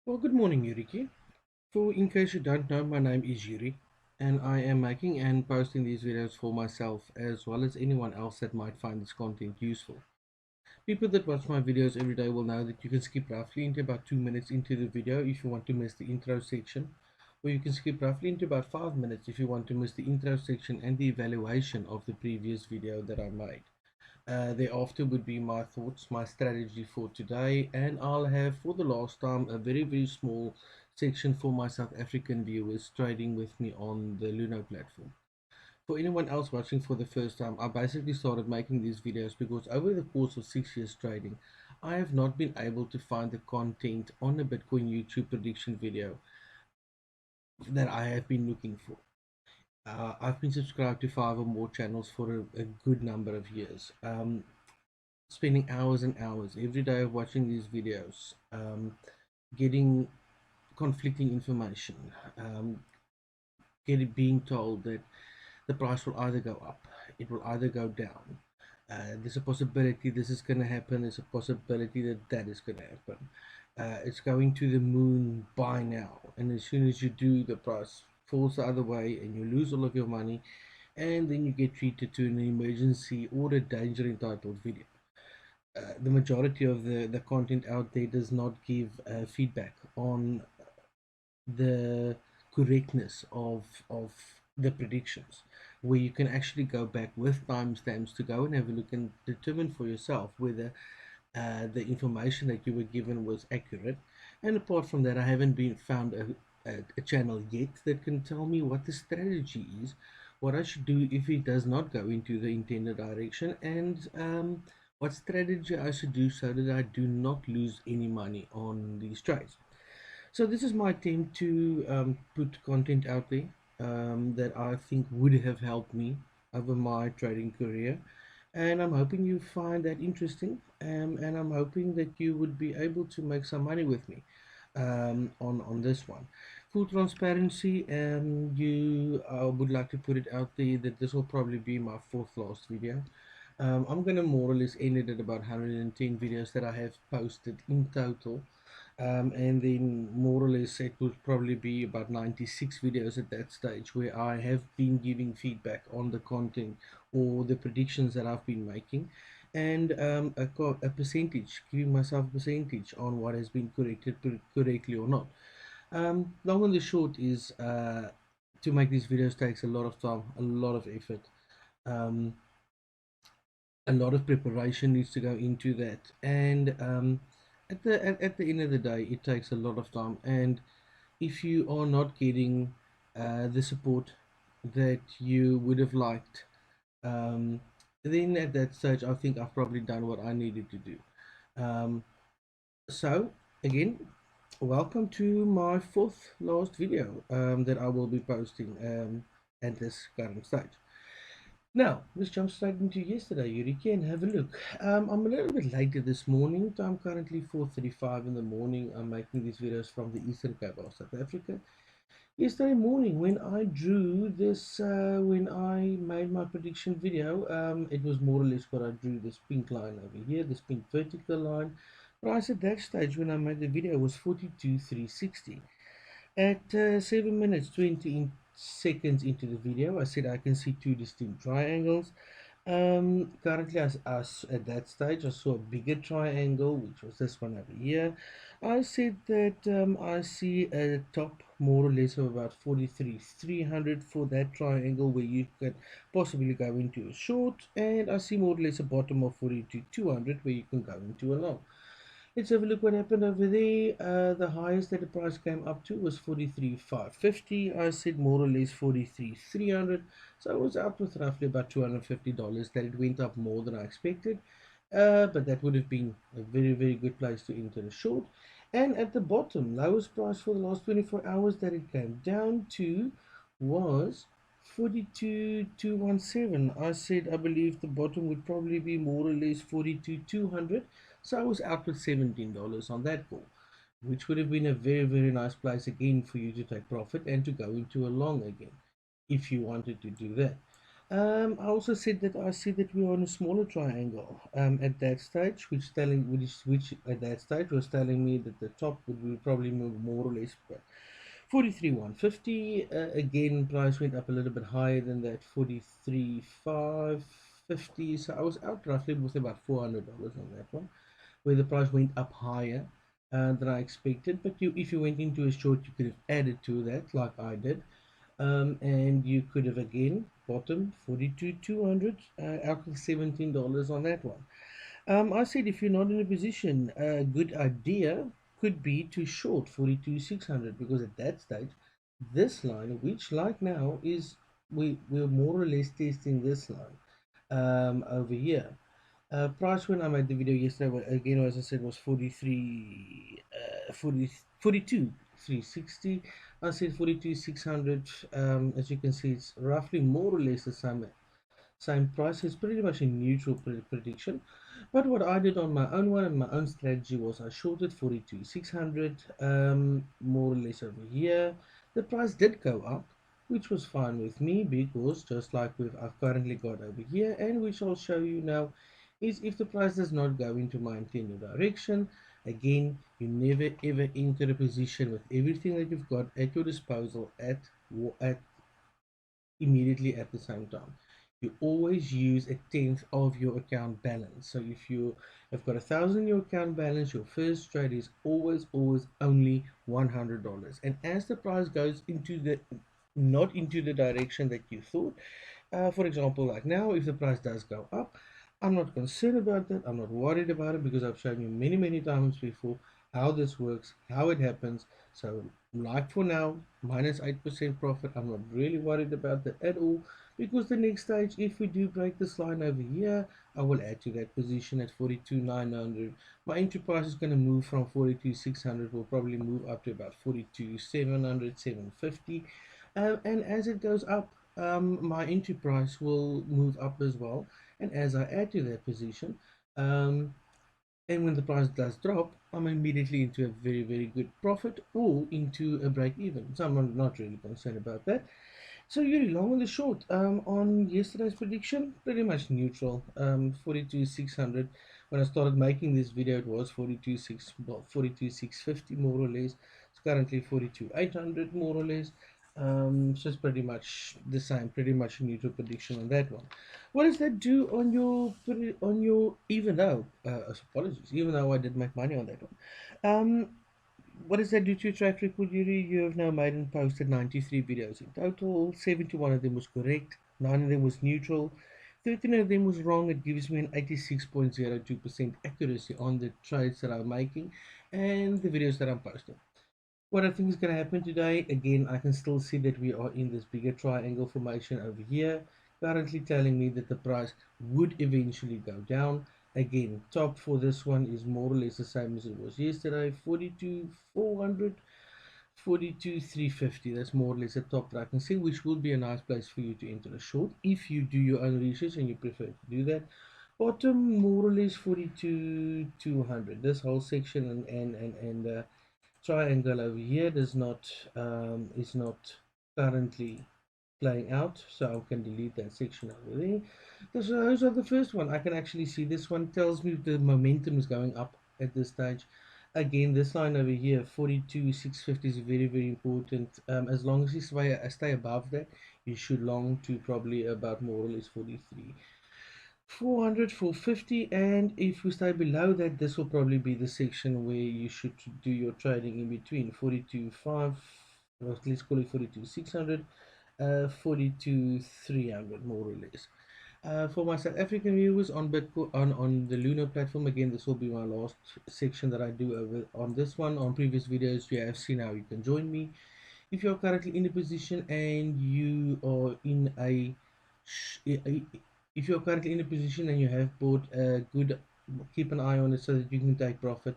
Well, good morning, Yuriki. In case you don't know, my name is Yuri, and I am making and posting these videos for myself as well as anyone else that might find this content useful. People that watch my videos every day will know that you can skip roughly into about 2 minutes into the video if you want to miss the intro section, or you can skip roughly into about 5 minutes if you want to miss the intro section and the evaluation of the previous video that I made. Thereafter would be my thoughts, my strategy for today, and I'll have for the last time a very small section for my South African viewers trading with me on the Luno platform. For anyone else watching for the first time, I basically started making these videos because over the course of 6 years trading, I have not been able to find the content on a Bitcoin YouTube prediction video that I have been looking for. I've been subscribed to five or more channels for a good number of years. Spending hours and hours every day watching these videos, getting conflicting information, being told that the price will either go up, it will either go down. There's a possibility this is going to happen. There's a possibility that that is going to happen. It's going to the moon by now, and as soon as you do, the price falls the other way, and you lose all of your money, and then you get treated to an emergency or a danger entitled video. The majority of the content out there does not give feedback on the correctness of the predictions, where you can actually go back with timestamps to go and have a look and determine for yourself whether the information that you were given was accurate. And apart from that, I haven't been found a channel yet that can tell me what the strategy is, what I should do if it does not go into the intended direction, and what strategy I should do so that I do not lose any money on these trades. So this is my attempt to put content out there that I think would have helped me over my trading career, and I'm hoping you find that interesting, and I'm hoping that you would be able to make some money with me on this one. Full transparency, you would like to put it out there that this will probably be my fourth last video. I'm gonna more or less end it at about 110 videos that I have posted in total, and then more or less it would probably be about 96 videos at that stage where I have been giving feedback on the content or the predictions that I've been making, and a percentage, giving myself a percentage on what has been correctly or not. Long and the short is, to make these videos takes a lot of time, a lot of effort. Um, a lot of preparation needs to go into that, and at the end of the day it takes a lot of time, and if you are not getting the support that you would have liked, um, then at that stage I think I've probably done what I needed to do. So again, welcome to my fourth last video that I will be posting at this current stage. Now, let's jump straight into yesterday, Eureka, and have a look. I'm a little bit later this morning. I'm currently 4:35 in the morning. I'm making these videos from the Eastern Cape of South Africa. Yesterday morning, when I drew this, when I made my prediction video, it was more or less what I drew, this pink line over here, this pink vertical line. Price at that stage when I made the video was 42,360. At 7 minutes 20 seconds into the video, I said I can see two distinct triangles. Currently, as at that stage, I saw a bigger triangle, which was this one over here. I said that I see a top more or less of about 43,300 for that triangle where you could possibly go into a short, and I see more or less a bottom of 42,200 where you can go into a long. Let's have a look what happened over there. The highest that the price came up to was 43,550. I said more or less 43,300. So I was out with roughly about $250 that it went up more than I expected. But that would have been a very good place to enter a short. And at the bottom, lowest price for the last 24 hours that it came down to was 42,217. I said I believe the bottom would probably be more or less 42,200. So I was out with $17 on that call, which would have been a very nice place again for you to take profit and to go into a long again if you wanted to do that. I also said that I see that we're on a smaller triangle at that stage, which at that stage was telling me that the top would be probably move more or less 43,150. Again, price went up a little bit higher than that, 43,550. So I was out roughly with about $400 on that one, where the price went up higher than I expected. But if you went into a short, you could have added to that, like I did, and you could have again bottom 42,200 out of $17 on that one. I said if you're not in a position, a good idea could be to short 42,600, because at that stage, this line, which like now is we're more or less testing this line over here. Price when I made the video yesterday, again, as I said, was 42 360. I said 42 600. As you can see, it's roughly more or less the same price. It's pretty much a neutral prediction. But what I did on my own one and my own strategy was I shorted 42 600, more or less over here. The price did go up, which was fine with me, because just like I've currently got over here, and which I'll show you now, is if the price does not go into my intended direction, again, you never ever enter a position with everything that you've got at your disposal at immediately at the same time. You always use a tenth of your account balance. So if you have got 1,000 in your account balance, your first trade is always only $100. And as the price goes into the not into the direction that you thought, for example, like now, if the price does go up, I'm not concerned about that. I'm not worried about it, because I've shown you many times before how this works, how it happens. So, like for now, minus 8% profit. I'm not really worried about that at all, because the next stage, if we do break this line over here, I will add to that position at 42,900. My entry price is going to move from 42,600. Will probably move up to about 42,700, 750. And as it goes up, my entry price will move up as well. And as I add to that position, and when the price does drop, I'm immediately into a very good profit or into a break even. So I'm not really concerned about that. So Yuri, long and the short, on yesterday's prediction, pretty much neutral. 42,600. When I started making this video, it was 42,650 more or less. It's currently 42,800 more or less. So it's pretty much the same, pretty much a neutral prediction on that one. What does that do on your even though apologies, even though I did make money on that one? What does that do to your track record, Yuri? You have now made and posted 93 videos in total. 71 of them was correct, 9 of them was neutral, 13 of them was wrong. It gives me an 86.02% accuracy on the trades that I'm making and the videos that I'm posting. What I think is going to happen today, again, I can still see that we are in this bigger triangle formation over here, currently telling me that the price would eventually go down. Again, top for this one is more or less the same as it was yesterday, 42,400, 42,350. That's more or less the top that I can see, which would be a nice place for you to enter a short if you do your own research and you prefer to do that. Bottom more or less 42,200. This whole section and triangle over here does not is not currently playing out, so I can delete that section over there. Those are the first one. I can actually see this one tells me the momentum is going up at this stage. Again, this line over here, 42,650, is very important. As long as you stay above that, you should long to probably about more or less 43. 400, 450, and if we stay below that, this will probably be the section where you should do your trading in between 42.5, or let's call it 42.600, 42.300 more or less. For my South African viewers on Bitcoin on the Lunar platform, again, this will be my last section that I do over on this one. On previous videos, you have seen how you can join me. If you're currently in a position and you are in a if you're currently in a position and you have bought a good, keep an eye on it so that you can take profit.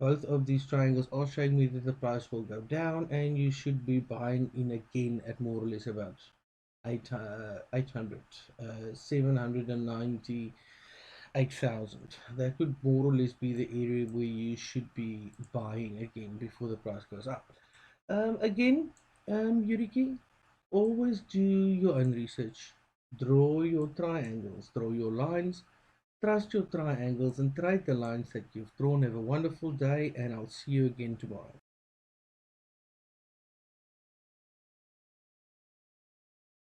Both of these triangles are showing me that the price will go down, and you should be buying in again at more or less about 800, 798,000. That would more or less be the area where you should be buying again before the price goes up. Again, Yuriki, always do your own research. Draw your triangles, draw your lines, trust your triangles, and trade the lines that you've drawn. Have a wonderful day, and I'll see you again tomorrow.